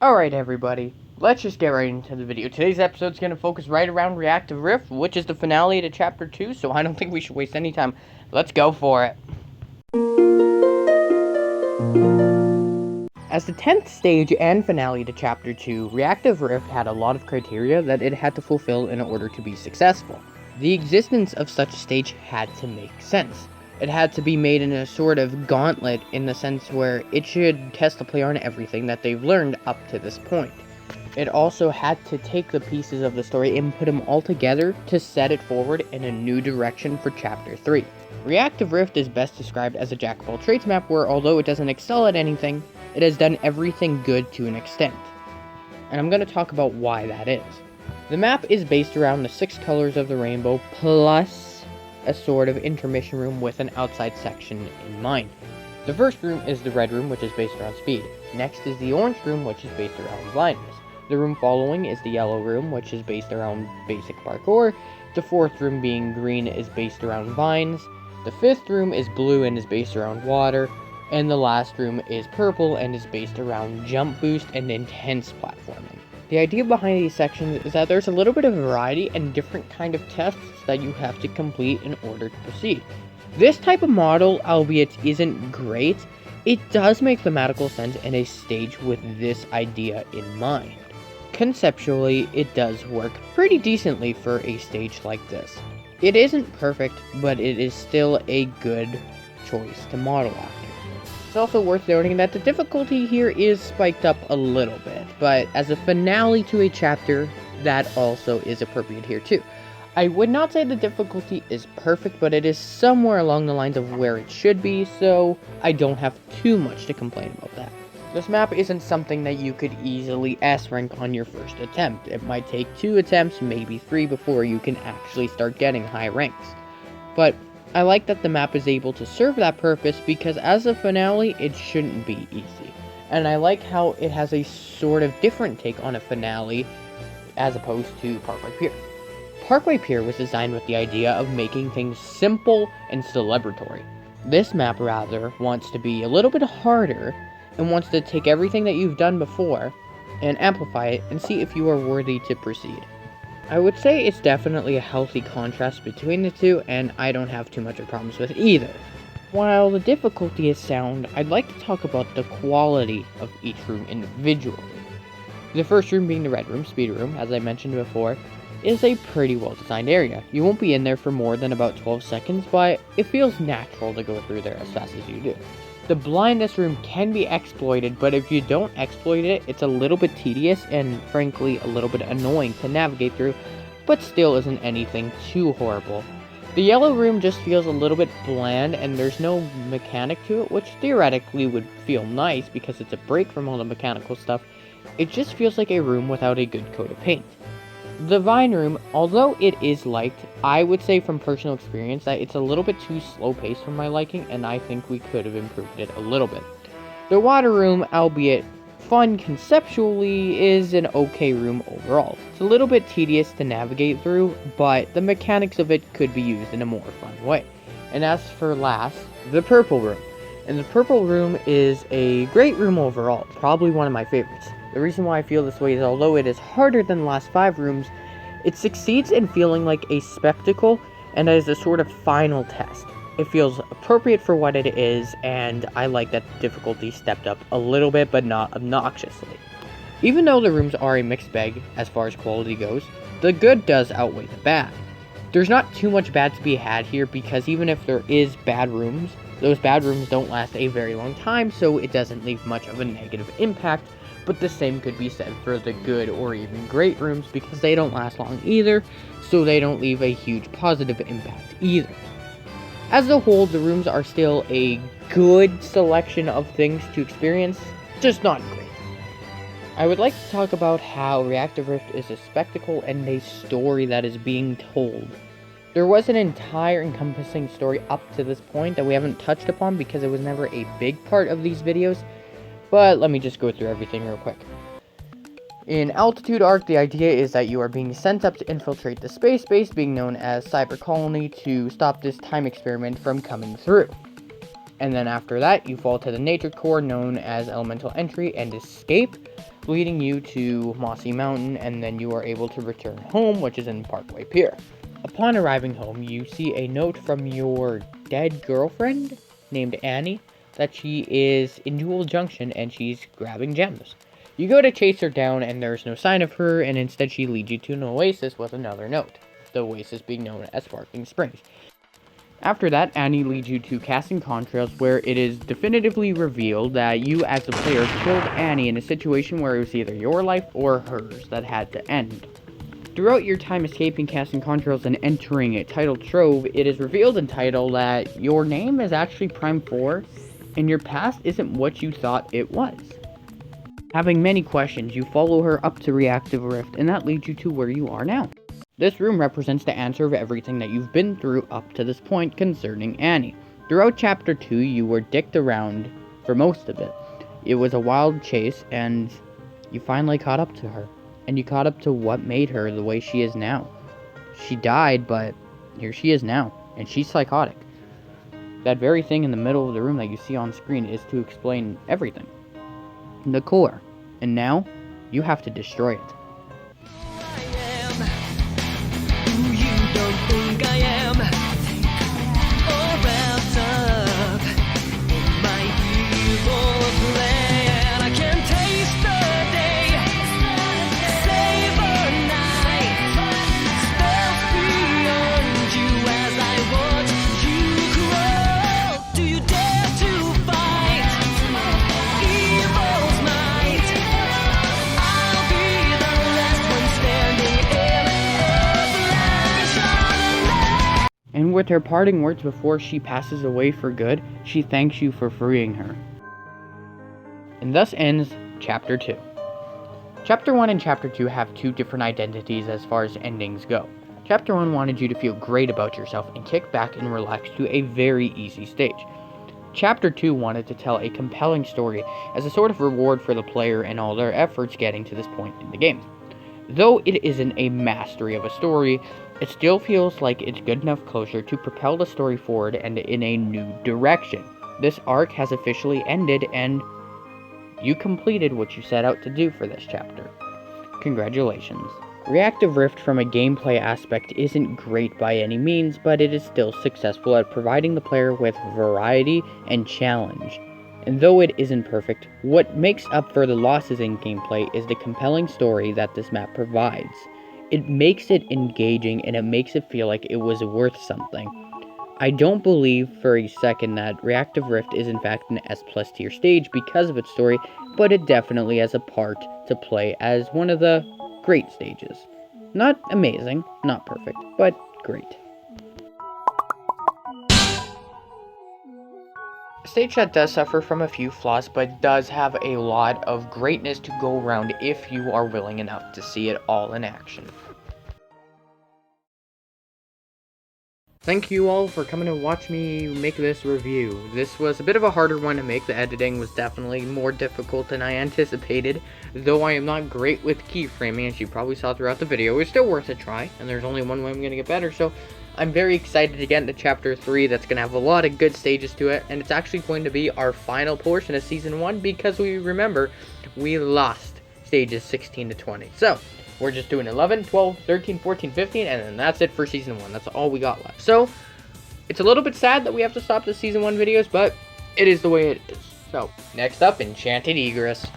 Alright everybody, let's just get right into the video. Today's episode is going to focus right around Reactive Rift, which is the finale to Chapter 2, so I don't think we should waste any time. Let's go for it. As the 10th stage and finale to Chapter 2, Reactive Rift had a lot of criteria that it had to fulfill in order to be successful. The existence of such a stage had to make sense. It had to be made in a sort of gauntlet in the sense where it should test the player on everything that they've learned up to this point. It also had to take the pieces of the story and put them all together to set it forward in a new direction for Chapter 3. Reactive Rift is best described as a jack-of-all-trades map where, although it doesn't excel at anything, it has done everything good to an extent. And I'm going to talk about why that is. The map is based around the 6 colors of the rainbow plus a sort of intermission room with an outside section in mind. The first room is the red room, which is based around speed. Next is the orange room, which is based around blindness. The room following is the yellow room, which is based around basic parkour. The fourth room, being green, is based around vines. The fifth room is blue and is based around water. And the last room is purple and is based around jump boost and intense platforming. The idea behind these sections is that there's a little bit of variety and different kind of tests that you have to complete in order to proceed. This type of model, albeit isn't great, it does make thematical sense in a stage with this idea in mind. Conceptually, it does work pretty decently for a stage like this. It isn't perfect, but it is still a good choice to model after. It's also worth noting that the difficulty here is spiked up a little bit, but as a finale to a chapter, that also is appropriate here too. I would not say the difficulty is perfect, but it is somewhere along the lines of where it should be, so I don't have too much to complain about that. This map isn't something that you could easily S-rank on your first attempt. It might take 2 attempts, maybe 3, before you can actually start getting high ranks. But I like that the map is able to serve that purpose because as a finale, it shouldn't be easy. And I like how it has a sort of different take on a finale as opposed to Parkway Pier. Parkway Pier was designed with the idea of making things simple and celebratory. This map, rather, wants to be a little bit harder and wants to take everything that you've done before and amplify it and see if you are worthy to proceed. I would say it's definitely a healthy contrast between the two, and I don't have too much of problems with either. While the difficulty is sound, I'd like to talk about the quality of each room individually. The first room, being the red room, speed room, as I mentioned before, is a pretty well designed area. You won't be in there for more than about 12 seconds, but it feels natural to go through there as fast as you do. The blindness room can be exploited, but if you don't exploit it, it's a little bit tedious and frankly a little bit annoying to navigate through, but still isn't anything too horrible. The yellow room just feels a little bit bland and there's no mechanic to it, which theoretically would feel nice because it's a break from all the mechanical stuff. It just feels like a room without a good coat of paint. The vine room, although it is liked, I would say from personal experience that it's a little bit too slow-paced for my liking, and I think we could have improved it a little bit. The water room, albeit fun conceptually, is an okay room overall. It's a little bit tedious to navigate through, but the mechanics of it could be used in a more fun way. And as for last, the purple room. And the purple room is a great room overall, probably one of my favorites. The reason why I feel this way is although it is harder than the last 5 rooms, it succeeds in feeling like a spectacle and as a sort of final test. It feels appropriate for what it is, and I like that the difficulty stepped up a little bit, but not obnoxiously. Even though the rooms are a mixed bag as far as quality goes, the good does outweigh the bad. There's not too much bad to be had here because even if there is bad rooms, those bad rooms don't last a very long time, so it doesn't leave much of a negative impact. But the same could be said for the good or even great rooms because they don't last long either, so they don't leave a huge positive impact either. As a whole, the rooms are still a good selection of things to experience, just not great. I would like to talk about how Reactive Rift is a spectacle and a story that is being told. There was an entire encompassing story up to this point that we haven't touched upon because it was never a big part of these videos. But let me just go through everything real quick. In Altitude Arc, the idea is that you are being sent up to infiltrate the space base, being known as Cyber Colony, to stop this time experiment from coming through. And then after that, you fall to the nature core known as Elemental Entry and escape, leading you to Mossy Mountain, and then you are able to return home, which is in Parkway Pier. Upon arriving home, you see a note from your dead girlfriend named Annie that she is in Jewel Junction and she's grabbing gems. You go to chase her down and there's no sign of her, and instead she leads you to an oasis with another note, the oasis being known as Sparkling Springs. After that, Annie leads you to Casting Contrails, where it is definitively revealed that you as a player killed Annie in a situation where it was either your life or hers that had to end. Throughout your time escaping Casting Contrails and entering a Title Trove, it is revealed in Title that your name is actually Prime 4, and your past isn't what you thought it was. Having many questions, you follow her up to Reactive Rift, and that leads you to where you are now. This room represents the answer of everything that you've been through up to this point concerning Annie. Throughout Chapter 2, you were dicked around for most of it. It was a wild chase, and you finally caught up to her. And you caught up to what made her the way she is now. She died, but here she is now, and she's psychotic. That very thing in the middle of the room that you see on screen is to explain everything. The core. And now, you have to destroy it. And with her parting words before she passes away for good, she thanks you for freeing her. And thus ends Chapter 2. Chapter 1 and Chapter 2 have two different identities as far as endings go. Chapter 1 wanted you to feel great about yourself and kick back and relax to a very easy stage. Chapter 2 wanted to tell a compelling story as a sort of reward for the player and all their efforts getting to this point in the game. Though it isn't a mastery of a story, it still feels like it's good enough closure to propel the story forward and in a new direction. This arc has officially ended, and you completed what you set out to do for this chapter. Congratulations. Reactive Rift from a gameplay aspect isn't great by any means, but it is still successful at providing the player with variety and challenge. And though it isn't perfect, what makes up for the losses in gameplay is the compelling story that this map provides. It makes it engaging and it makes it feel like it was worth something. I don't believe for a second that Reactive Rift is in fact an S+ tier stage because of its story, but it definitely has a part to play as one of the great stages. Not amazing, not perfect, but great. A stage that does suffer from a few flaws, but does have a lot of greatness to go around if you are willing enough to see it all in action. Thank you all for coming to watch me make this review. This was a bit of a harder one to make. The editing was definitely more difficult than I anticipated. Though I am not great with keyframing, as you probably saw throughout the video, it's still worth a try, and there's only one way I'm going to get better, so I'm very excited to get into Chapter 3. That's going to have a lot of good stages to it, and it's actually going to be our final portion of Season 1, because we remember, we lost stages 16 to 20. So, we're just doing 11, 12, 13, 14, 15, and then that's it for Season 1. That's all we got left. So, it's a little bit sad that we have to stop the Season 1 videos, but it is the way it is. So, next up, Enchanted Egress.